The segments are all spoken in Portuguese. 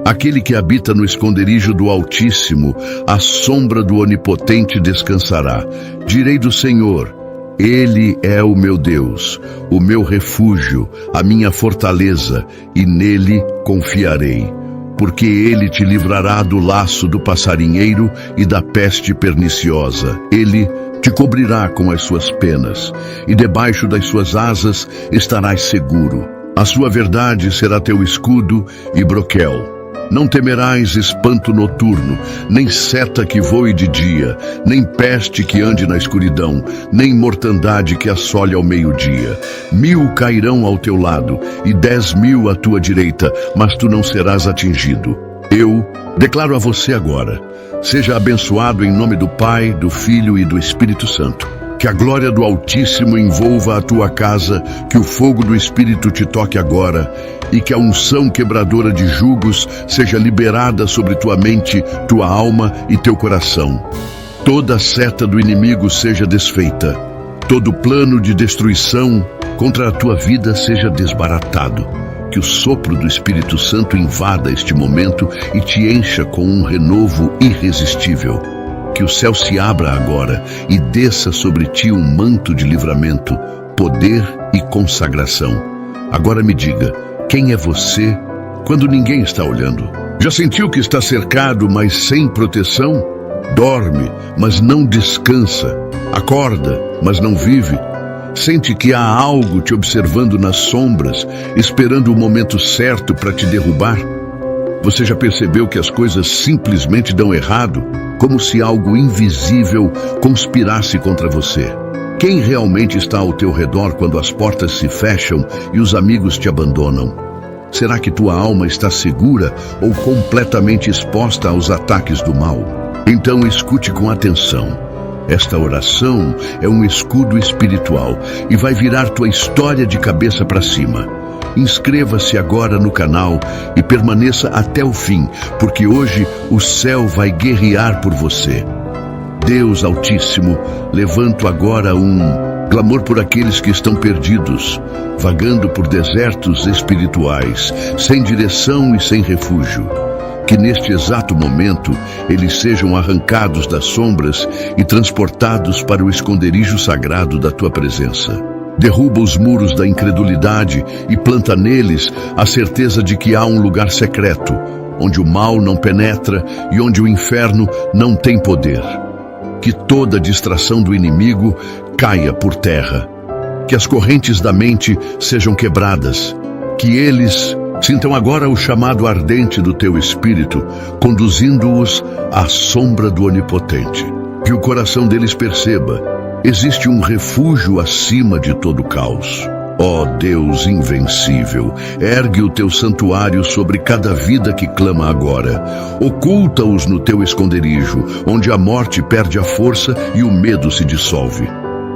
Aquele que habita no esconderijo do Altíssimo, à sombra do Onipotente descansará. Direi do Senhor: Ele é o meu Deus, o meu refúgio, a minha fortaleza, e nele confiarei. Porque ele te livrará do laço do passarinheiro e da peste perniciosa. Ele te cobrirá com as suas penas, e debaixo das suas asas estarás seguro. A sua verdade será teu escudo e broquel. Não temerás espanto noturno, nem seta que voe de dia, nem peste que ande na escuridão, nem mortandade que assole ao meio-dia. 1000 cairão ao teu lado e 10.000 à tua direita, mas tu não serás atingido. Eu declaro a você agora: seja abençoado em nome do Pai, do Filho e do Espírito Santo. Que a glória do Altíssimo envolva a tua casa, que o fogo do Espírito te toque agora, e que a unção quebradora de jugos seja liberada sobre tua mente, tua alma e teu coração. Toda seta do inimigo seja desfeita, todo plano de destruição contra a tua vida seja desbaratado. Que o sopro do Espírito Santo invada este momento e te encha com um renovo irresistível. Que o céu se abra agora e desça sobre ti um manto de livramento, poder e consagração. Agora me diga, quem é você quando ninguém está olhando? Já sentiu que está cercado, mas sem proteção? Dorme, mas não descansa. Acorda, mas não vive. Sente que há algo te observando nas sombras, esperando o momento certo para te derrubar? Você já percebeu que as coisas simplesmente dão errado, como se algo invisível conspirasse contra você? Quem realmente está ao teu redor quando as portas se fecham e os amigos te abandonam? Será que tua alma está segura ou completamente exposta aos ataques do mal? Então escute com atenção. Esta oração é um escudo espiritual e vai virar tua história de cabeça para cima. Inscreva-se agora no canal e permaneça até o fim, porque hoje o céu vai guerrear por você. Deus Altíssimo, levanto agora um clamor por aqueles que estão perdidos, vagando por desertos espirituais, sem direção e sem refúgio. Que neste exato momento eles sejam arrancados das sombras e transportados para o esconderijo sagrado da tua presença. Derruba os muros da incredulidade e planta neles a certeza de que há um lugar secreto, onde o mal não penetra e onde o inferno não tem poder. Que toda distração do inimigo caia por terra. Que as correntes da mente sejam quebradas. Que eles sintam agora o chamado ardente do teu espírito, conduzindo-os à sombra do Onipotente. Que o coração deles perceba: existe um refúgio acima de todo caos. Ó Deus invencível, ergue o teu santuário sobre cada vida que clama agora. Oculta-os no teu esconderijo, onde a morte perde a força e o medo se dissolve.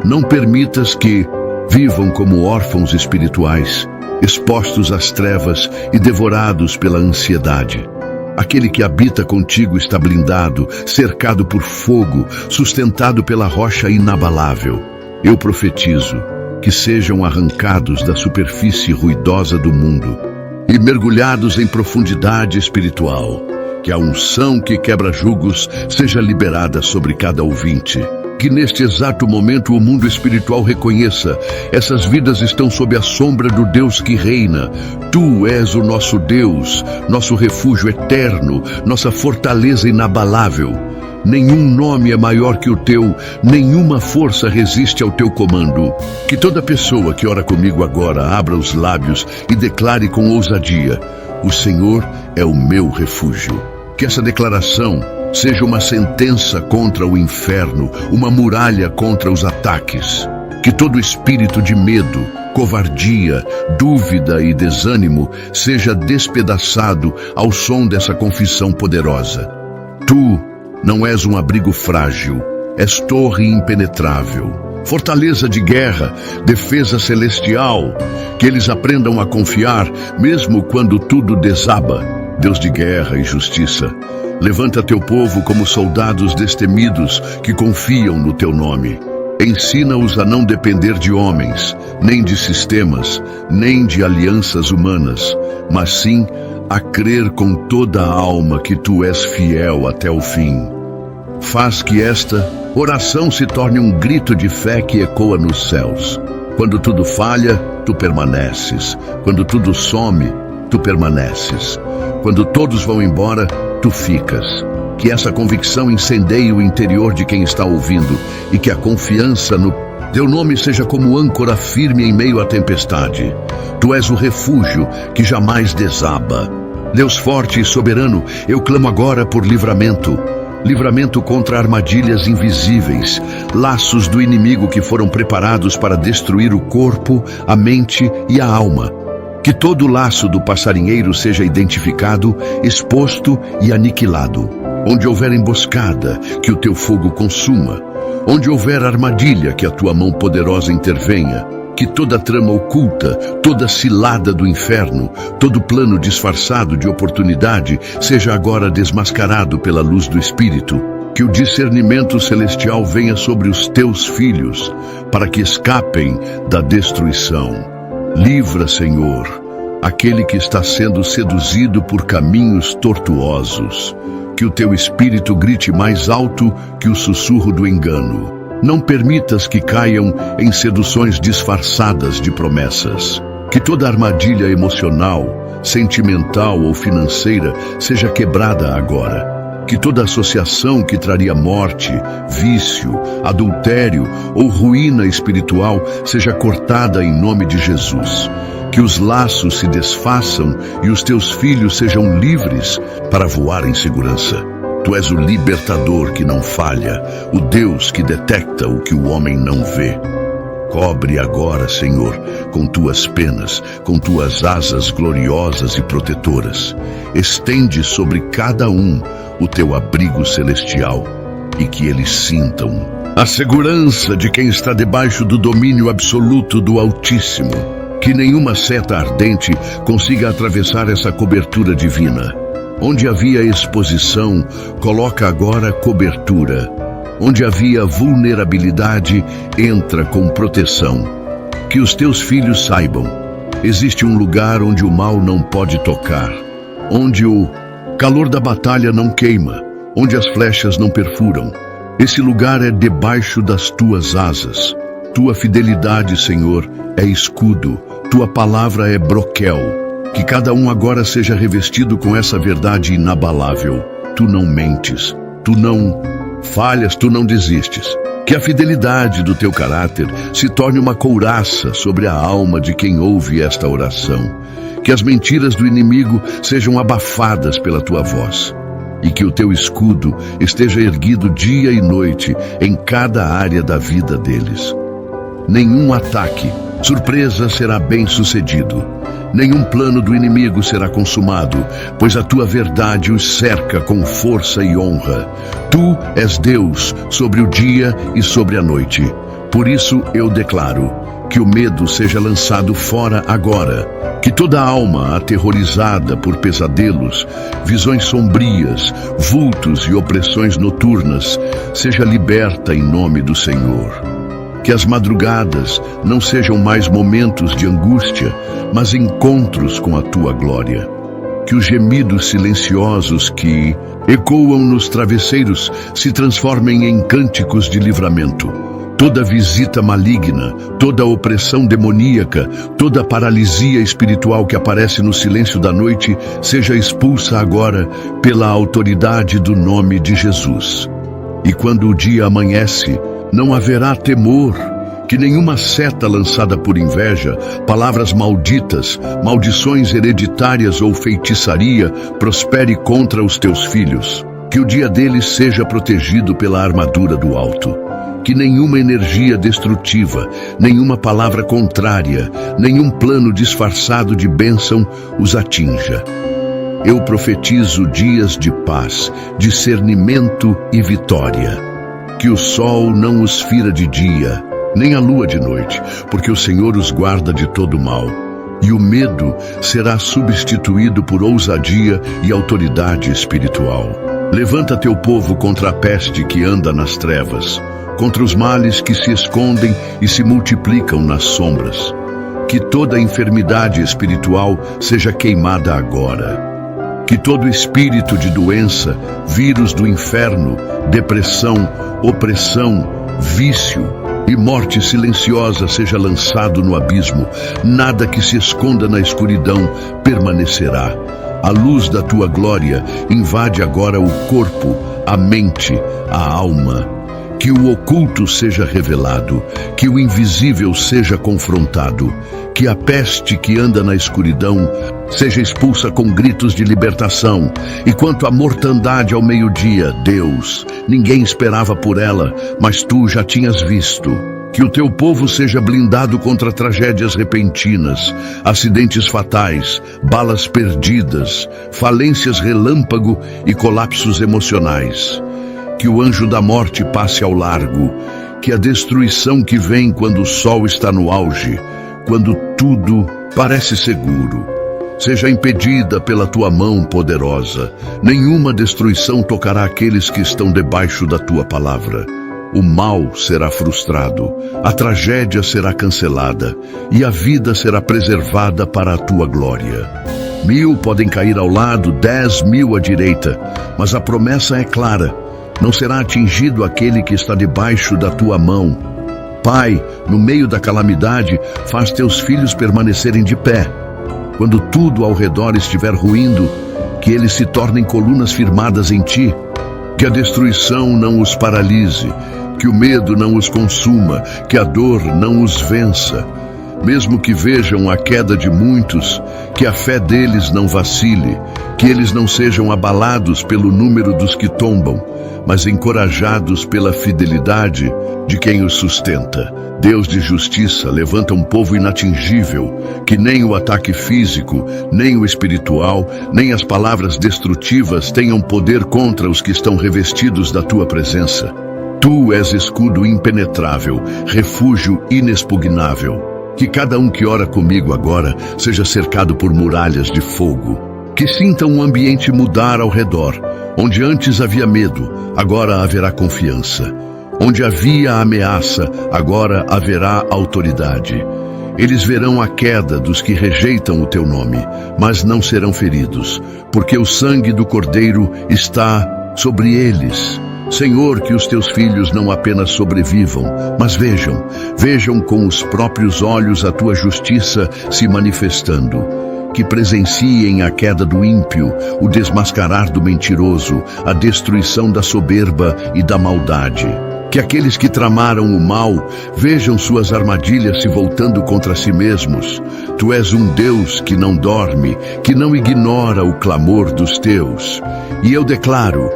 Não permitas que vivam como órfãos espirituais, expostos às trevas e devorados pela ansiedade. Aquele que habita contigo está blindado, cercado por fogo, sustentado pela rocha inabalável. Eu profetizo que sejam arrancados da superfície ruidosa do mundo e mergulhados em profundidade espiritual. Que a unção que quebra julgos seja liberada sobre cada ouvinte. Que neste exato momento o mundo espiritual reconheça: essas vidas estão sob a sombra do Deus que reina. Tu és o nosso Deus, nosso refúgio eterno, nossa fortaleza inabalável. Nenhum nome é maior que o teu, nenhuma força resiste ao teu comando. Que toda pessoa que ora comigo agora abra os lábios e declare com ousadia: o Senhor é o meu refúgio. Que essa declaração seja uma sentença contra o inferno, uma muralha contra os ataques. Que todo espírito de medo, covardia, dúvida e desânimo seja despedaçado ao som dessa confissão poderosa. Tu não és um abrigo frágil, és torre impenetrável, fortaleza de guerra, defesa celestial. Que eles aprendam a confiar mesmo quando tudo desaba. Deus de guerra e justiça, levanta teu povo como soldados destemidos que confiam no teu nome. Ensina-os a não depender de homens, nem de sistemas, nem de alianças humanas, mas sim a crer com toda a alma que tu és fiel até o fim. Faz que esta oração se torne um grito de fé que ecoa nos céus. Quando tudo falha, tu permaneces. Quando tudo some, tu permaneces. Quando todos vão embora, tu ficas. Que essa convicção incendeie o interior de quem está ouvindo e que a confiança no teu nome seja como âncora firme em meio à tempestade. Tu és o refúgio que jamais desaba. Deus forte e soberano, eu clamo agora por livramento. Livramento contra armadilhas invisíveis, laços do inimigo que foram preparados para destruir o corpo, a mente e a alma. Que todo laço do passarinheiro seja identificado, exposto e aniquilado. Onde houver emboscada, que o teu fogo consuma. Onde houver armadilha, que a tua mão poderosa intervenha. Que toda trama oculta, toda cilada do inferno, todo plano disfarçado de oportunidade seja agora desmascarado pela luz do Espírito. Que o discernimento celestial venha sobre os teus filhos, para que escapem da destruição. Livra, Senhor, aquele que está sendo seduzido por caminhos tortuosos. Que o teu Espírito grite mais alto que o sussurro do engano. Não permitas que caiam em seduções disfarçadas de promessas. Que toda armadilha emocional, sentimental ou financeira seja quebrada agora. Que toda associação que traria morte, vício, adultério ou ruína espiritual seja cortada em nome de Jesus. Que os laços se desfaçam e os teus filhos sejam livres para voar em segurança. Tu és o libertador que não falha, o Deus que detecta o que o homem não vê. Cobre agora, Senhor, com tuas penas, com tuas asas gloriosas e protetoras. Estende sobre cada um o teu abrigo celestial e que eles sintam a segurança de quem está debaixo do domínio absoluto do Altíssimo. Que nenhuma seta ardente consiga atravessar essa cobertura divina. Onde havia exposição, coloca agora cobertura. Onde havia vulnerabilidade, entra com proteção. Que os teus filhos saibam, existe um lugar onde o mal não pode tocar, onde o calor da batalha não queima, onde as flechas não perfuram. Esse lugar é debaixo das tuas asas. Tua fidelidade, Senhor, é escudo, tua palavra é broquel. Que cada um agora seja revestido com essa verdade inabalável. Tu não mentes, tu não falhas, tu não desistes. Que a fidelidade do teu caráter se torne uma couraça sobre a alma de quem ouve esta oração. Que as mentiras do inimigo sejam abafadas pela tua voz. E que o teu escudo esteja erguido dia e noite em cada área da vida deles. Nenhum ataque, surpresa será bem sucedido. Nenhum plano do inimigo será consumado, pois a tua verdade os cerca com força e honra. Tu és Deus sobre o dia e sobre a noite. Por isso eu declaro que o medo seja lançado fora agora. Que toda alma aterrorizada por pesadelos, visões sombrias, vultos e opressões noturnas seja liberta em nome do Senhor. Que as madrugadas não sejam mais momentos de angústia, mas encontros com a tua glória. Que os gemidos silenciosos que ecoam nos travesseiros se transformem em cânticos de livramento. Toda visita maligna, toda opressão demoníaca, toda paralisia espiritual que aparece no silêncio da noite seja expulsa agora pela autoridade do nome de Jesus. E quando o dia amanhece, não haverá temor, que nenhuma seta lançada por inveja, palavras malditas, maldições hereditárias ou feitiçaria prospere contra os teus filhos. Que o dia deles seja protegido pela armadura do alto. Que nenhuma energia destrutiva, nenhuma palavra contrária, nenhum plano disfarçado de bênção os atinja. Eu profetizo dias de paz, discernimento e vitória. Que o sol não os fira de dia, nem a lua de noite, porque o Senhor os guarda de todo mal. E o medo será substituído por ousadia e autoridade espiritual. Levanta teu povo contra a peste que anda nas trevas, contra os males que se escondem e se multiplicam nas sombras. Que toda enfermidade espiritual seja queimada agora. Que todo espírito de doença, vírus do inferno, depressão, opressão, vício e morte silenciosa seja lançado no abismo. Nada que se esconda na escuridão permanecerá. A luz da tua glória invade agora o corpo, a mente, a alma. Que o oculto seja revelado, que o invisível seja confrontado, que a peste que anda na escuridão seja expulsa com gritos de libertação. E quanto à mortandade ao meio-dia, Deus, ninguém esperava por ela, mas tu já tinhas visto. Que o teu povo seja blindado contra tragédias repentinas, acidentes fatais, balas perdidas, falências relâmpago e colapsos emocionais. Que o anjo da morte passe ao largo, que a destruição que vem quando o sol está no auge, quando tudo parece seguro, seja impedida pela tua mão poderosa. Nenhuma destruição tocará aqueles que estão debaixo da tua palavra. O mal será frustrado, a tragédia será cancelada e a vida será preservada para a tua glória. 1000 podem cair ao lado, 10.000 à direita, mas a promessa é clara: não será atingido aquele que está debaixo da tua mão. Pai, no meio da calamidade, faz teus filhos permanecerem de pé. Quando tudo ao redor estiver ruindo, que eles se tornem colunas firmadas em ti. Que a destruição não os paralise, que o medo não os consuma, que a dor não os vença. Mesmo que vejam a queda de muitos, que a fé deles não vacile, que eles não sejam abalados pelo número dos que tombam, mas encorajados pela fidelidade de quem os sustenta. Deus de justiça levanta um povo inatingível, que nem o ataque físico, nem o espiritual, nem as palavras destrutivas tenham poder contra os que estão revestidos da tua presença. Tu és escudo impenetrável, refúgio inexpugnável. Que cada um que ora comigo agora seja cercado por muralhas de fogo. Que sintam um ambiente mudar ao redor. Onde antes havia medo, agora haverá confiança. Onde havia ameaça, agora haverá autoridade. Eles verão a queda dos que rejeitam o teu nome, mas não serão feridos, porque o sangue do Cordeiro está sobre eles. Senhor, que os teus filhos não apenas sobrevivam, mas vejam com os próprios olhos a tua justiça se manifestando. Que presenciem a queda do ímpio, o desmascarar do mentiroso, a destruição da soberba e da maldade. Que aqueles que tramaram o mal vejam suas armadilhas se voltando contra si mesmos. Tu és um Deus que não dorme, que não ignora o clamor dos teus. E eu declaro: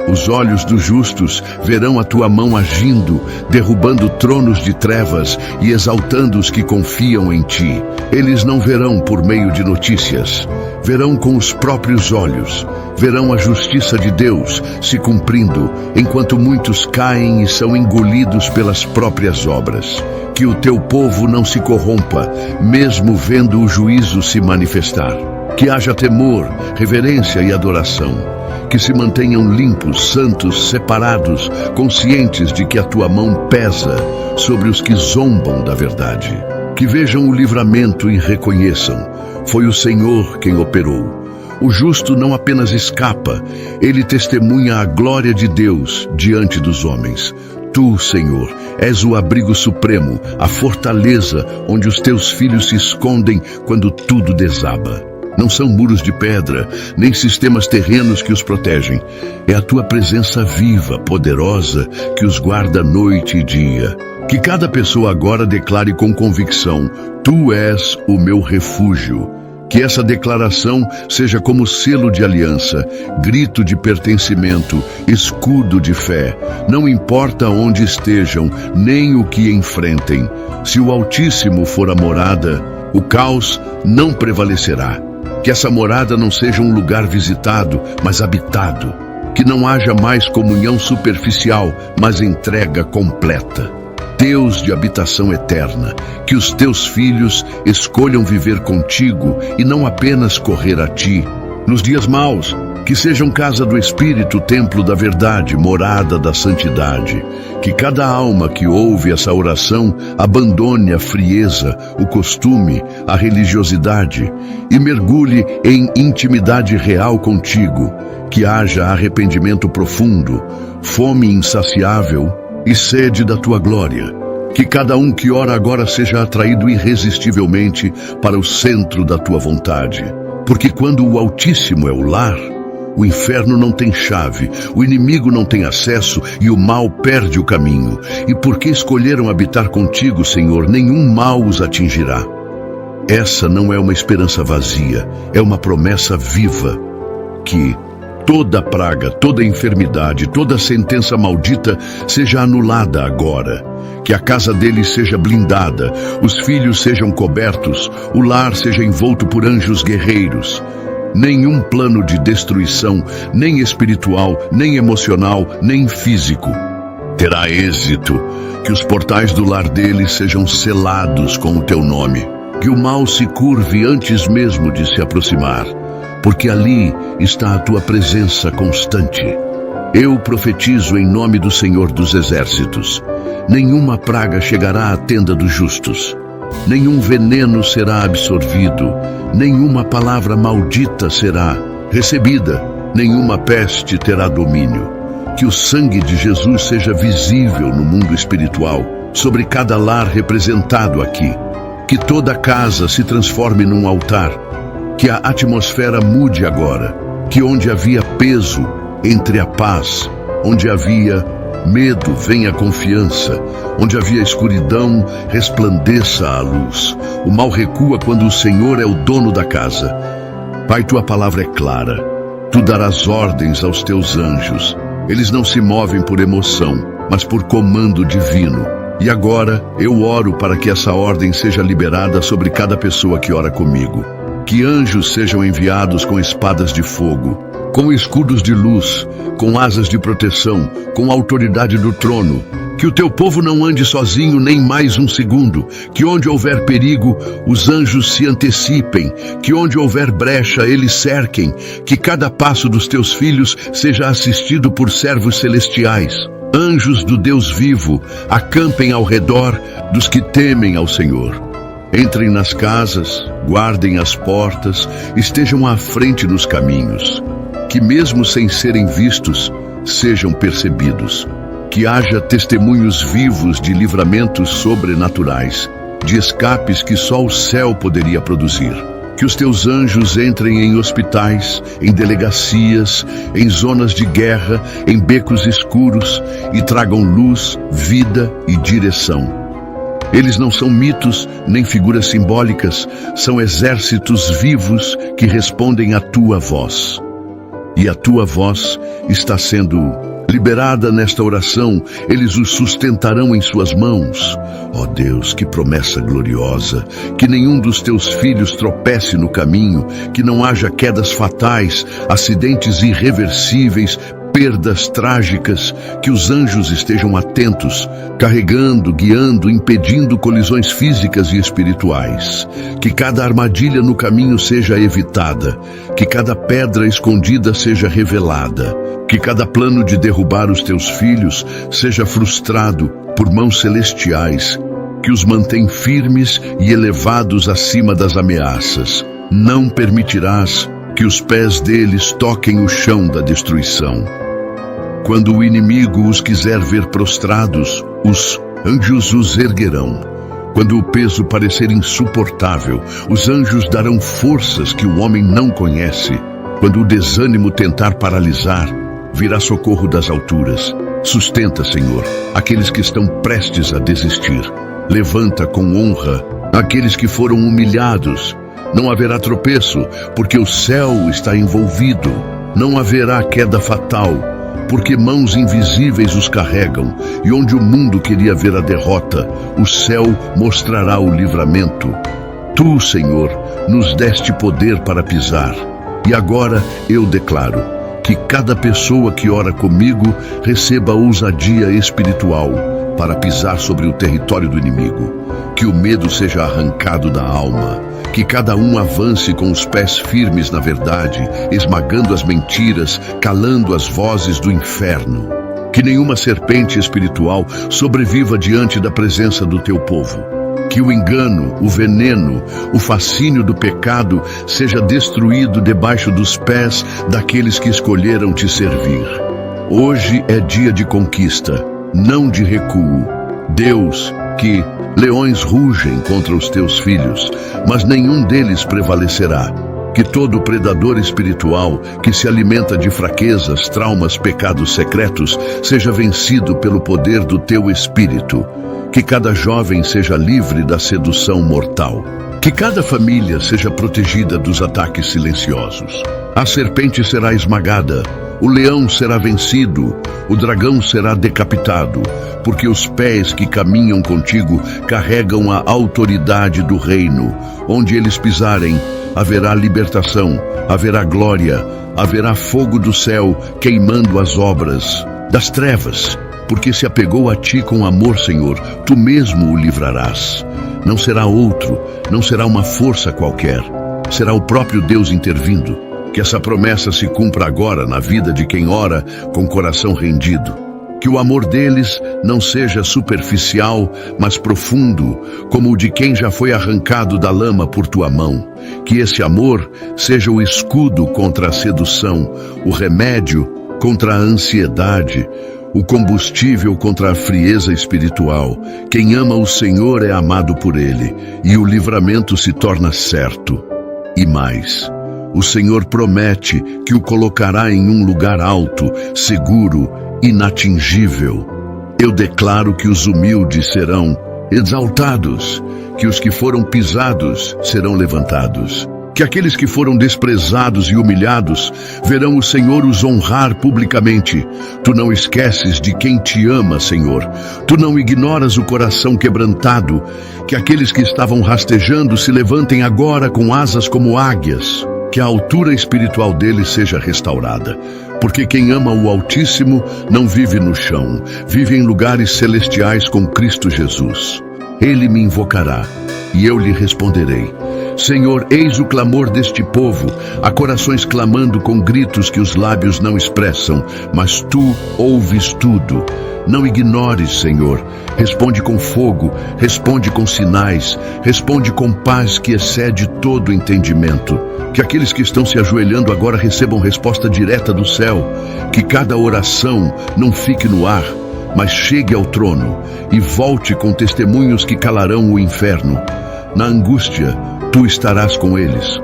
os olhos dos justos verão a tua mão agindo, derrubando tronos de trevas e exaltando os que confiam em ti. Eles não verão por meio de notícias, verão com os próprios olhos, verão a justiça de Deus se cumprindo, enquanto muitos caem e são engolidos pelas próprias obras. Que o teu povo não se corrompa, mesmo vendo o juízo se manifestar. Que haja temor, reverência e adoração. Que se mantenham limpos, santos, separados, conscientes de que a tua mão pesa sobre os que zombam da verdade. Que vejam o livramento e reconheçam: foi o Senhor quem operou. O justo não apenas escapa, ele testemunha a glória de Deus diante dos homens. Tu, Senhor, és o abrigo supremo, a fortaleza onde os teus filhos se escondem quando tudo desaba. Não são muros de pedra, nem sistemas terrenos que os protegem. É a tua presença viva, poderosa, que os guarda noite e dia. Que cada pessoa agora declare com convicção: tu és o meu refúgio. Que essa declaração seja como selo de aliança, grito de pertencimento, escudo de fé. Não importa onde estejam, nem o que enfrentem. Se o Altíssimo for a morada, o caos não prevalecerá. Que essa morada não seja um lugar visitado, mas habitado. Que não haja mais comunhão superficial, mas entrega completa. Deus de habitação eterna, que os teus filhos escolham viver contigo e não apenas correr a ti. Nos dias maus, Que sejam casa do Espírito, templo da verdade, morada da santidade. Que cada alma que ouve essa oração abandone a frieza, o costume, a religiosidade e mergulhe em intimidade real contigo. Que haja arrependimento profundo, fome insaciável e sede da tua glória. Que cada um que ora agora seja atraído irresistivelmente para o centro da tua vontade. Porque quando o Altíssimo é o lar, o inferno não tem chave, o inimigo não tem acesso e o mal perde o caminho. E porque escolheram habitar contigo, Senhor, nenhum mal os atingirá. Essa não é uma esperança vazia, é uma promessa viva. Que toda praga, toda enfermidade, toda sentença maldita seja anulada agora. Que a casa deles seja blindada, os filhos sejam cobertos, o lar seja envolto por anjos guerreiros. Nenhum plano de destruição, nem espiritual, nem emocional, nem físico, terá êxito. Que os portais do lar deles sejam selados com o teu nome. Que o mal se curve antes mesmo de se aproximar, porque ali está a tua presença constante. Eu profetizo em nome do Senhor dos Exércitos. Nenhuma praga chegará à tenda dos justos. Nenhum veneno será absorvido, nenhuma palavra maldita será recebida, nenhuma peste terá domínio. Que o sangue de Jesus seja visível no mundo espiritual, sobre cada lar representado aqui. Que toda casa se transforme num altar. Que a atmosfera mude agora. Que onde havia peso, entre a paz. Onde havia medo, venha a confiança. Onde havia escuridão, resplandeça a luz. O mal recua quando o Senhor é o dono da casa. Pai, tua palavra é clara. Tu darás ordens aos teus anjos. Eles não se movem por emoção, mas por comando divino. E agora eu oro para que essa ordem seja liberada sobre cada pessoa que ora comigo. Que anjos sejam enviados com espadas de fogo, com escudos de luz, com asas de proteção, com a autoridade do trono. Que o teu povo não ande sozinho nem mais um segundo. Que onde houver perigo, os anjos se antecipem. Que onde houver brecha, eles cerquem. Que cada passo dos teus filhos seja assistido por servos celestiais. Anjos do Deus vivo, acampem ao redor dos que temem ao Senhor. Entrem nas casas, guardem as portas, estejam à frente nos caminhos. Que mesmo sem serem vistos, sejam percebidos. Que haja testemunhos vivos de livramentos sobrenaturais, de escapes que só o céu poderia produzir. Que os teus anjos entrem em hospitais, em delegacias, em zonas de guerra, em becos escuros e tragam luz, vida e direção. Eles não são mitos nem figuras simbólicas, são exércitos vivos que respondem à tua voz. E a tua voz está sendo liberada nesta oração, eles os sustentarão em suas mãos. Ó Deus, que promessa gloriosa! Que nenhum dos teus filhos tropece no caminho, que não haja quedas fatais, acidentes irreversíveis, perdas trágicas. Que os anjos estejam atentos, carregando, guiando, impedindo colisões físicas e espirituais. Que cada armadilha no caminho seja evitada, que cada pedra escondida seja revelada, que cada plano de derrubar os teus filhos seja frustrado por mãos celestiais, que os mantém firmes e elevados acima das ameaças. Não permitirás que os pés deles toquem o chão da destruição. Quando o inimigo os quiser ver prostrados, os anjos os erguerão. Quando o peso parecer insuportável, os anjos darão forças que o homem não conhece. Quando o desânimo tentar paralisar, virá socorro das alturas. Sustenta, Senhor, aqueles que estão prestes a desistir. Levanta com honra aqueles que foram humilhados. Não haverá tropeço, porque o céu está envolvido. Não haverá queda fatal, porque mãos invisíveis os carregam. E onde o mundo queria ver a derrota, o céu mostrará o livramento. Tu, Senhor, nos deste poder para pisar. E agora eu declaro que cada pessoa que ora comigo receba ousadia espiritual para pisar sobre o território do inimigo. que o medo seja arrancado da alma, que cada um avance com os pés firmes na verdade, esmagando as mentiras, calando as vozes do inferno. Que nenhuma serpente espiritual sobreviva diante da presença do teu povo. Que o engano, o veneno, o fascínio do pecado seja destruído debaixo dos pés daqueles que escolheram te servir. Hoje é dia de conquista, não de recuo. Deus, que leões rugem contra os teus filhos, mas nenhum deles prevalecerá. Que todo predador espiritual que se alimenta de fraquezas, traumas, pecados secretos, seja vencido pelo poder do teu Espírito. Que cada jovem seja livre da sedução mortal. Que cada família seja protegida dos ataques silenciosos. A serpente será esmagada, o leão será vencido, o dragão será decapitado, porque os pés que caminham contigo carregam a autoridade do reino. Onde eles pisarem, haverá libertação, haverá glória, haverá fogo do céu queimando as obras das trevas, porque se apegou a ti com amor, Senhor, tu mesmo o livrarás. Não será outro, não será uma força qualquer, será o próprio Deus intervindo. Que essa promessa se cumpra agora na vida de quem ora com coração rendido. Que o amor deles não seja superficial, mas profundo, como o de quem já foi arrancado da lama por tua mão. Que esse amor seja o escudo contra a sedução, o remédio contra a ansiedade, o combustível contra a frieza espiritual. Quem ama o Senhor é amado por Ele, e o livramento se torna certo. E mais, o Senhor promete que o colocará em um lugar alto, seguro, inatingível. Eu declaro que os humildes serão exaltados, que os que foram pisados serão levantados, que aqueles que foram desprezados e humilhados verão o Senhor os honrar publicamente. Tu não esqueces de quem te ama, Senhor. Tu não ignoras o coração quebrantado. Que aqueles que estavam rastejando se levantem agora com asas como águias. Que a altura espiritual deles seja restaurada. Porque quem ama o Altíssimo não vive no chão, vive em lugares celestiais com Cristo Jesus. Ele me invocará, e eu lhe responderei. Senhor, eis o clamor deste povo, há corações clamando com gritos que os lábios não expressam, mas tu ouves tudo. Não ignores, Senhor. Responde com fogo, responde com sinais, responde com paz que excede todo entendimento. Que aqueles que estão se ajoelhando agora recebam resposta direta do céu. Que cada oração não fique no ar, mas chegue ao trono e volte com testemunhos que calarão o inferno. Na angústia, tu estarás com eles.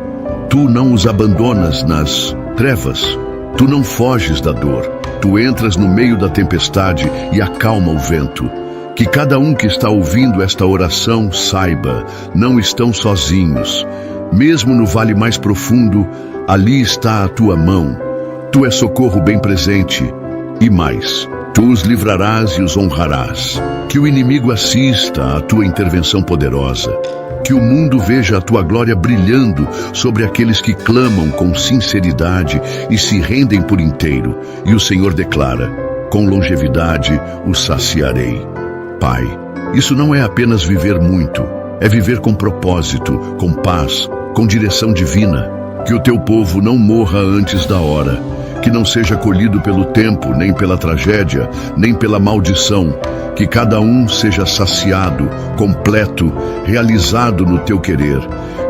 Tu não os abandonas nas trevas. Tu não foges da dor. Tu entras no meio da tempestade e acalma o vento. Que cada um que está ouvindo esta oração saiba, não estão sozinhos. Mesmo no vale mais profundo, ali está a tua mão. Tu és socorro bem presente. E mais, tu os livrarás e os honrarás. Que o inimigo assista à tua intervenção poderosa. Que o mundo veja a tua glória brilhando sobre aqueles que clamam com sinceridade e se rendem por inteiro. E o Senhor declara: com longevidade os saciarei. Pai, isso não é apenas viver muito, é viver com propósito, com paz, com direção divina. Que o teu povo não morra antes da hora, que não seja colhido pelo tempo, nem pela tragédia, nem pela maldição. Que cada um seja saciado, completo, realizado no teu querer.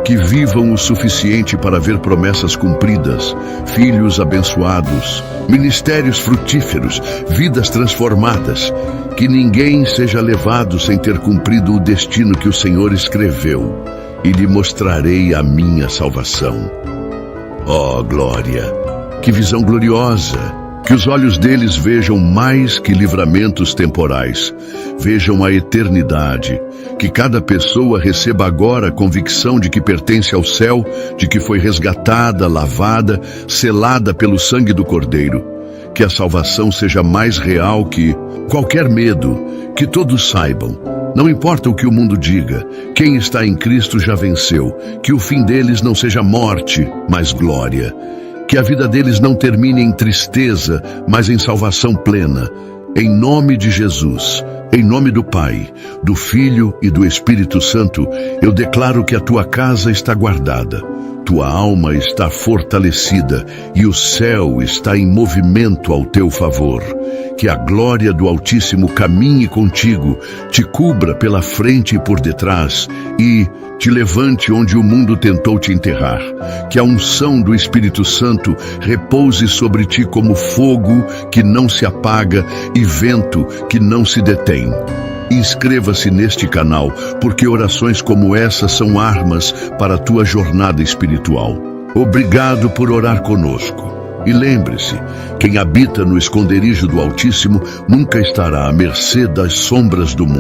Que vivam o suficiente para ver promessas cumpridas, filhos abençoados, ministérios frutíferos, vidas transformadas. Que ninguém seja levado sem ter cumprido o destino que o Senhor escreveu. E lhe mostrarei a minha salvação. Ó glória! Que visão gloriosa! Que os olhos deles vejam mais que livramentos temporais, vejam a eternidade. Que cada pessoa receba agora a convicção de que pertence ao céu, de que foi resgatada, lavada, selada pelo sangue do Cordeiro. Que a salvação seja mais real que qualquer medo, que todos saibam. Não importa o que o mundo diga, quem está em Cristo já venceu. Que o fim deles não seja morte, mas glória. Que a vida deles não termine em tristeza, mas em salvação plena. Em nome de Jesus, Em nome do Pai, do Filho e do Espírito Santo, eu declaro que a tua casa está guardada, tua alma está fortalecida e o céu está em movimento ao teu favor. Que a glória do Altíssimo caminhe contigo, te cubra pela frente e por detrás e te levante onde o mundo tentou te enterrar. Que a unção do Espírito Santo repouse sobre ti como fogo que não se apaga e vento que não se detém. Inscreva-se neste canal, porque orações como essa são armas para a tua jornada espiritual. Obrigado por orar conosco. E lembre-se, quem habita no esconderijo do Altíssimo nunca estará à mercê das sombras do mundo.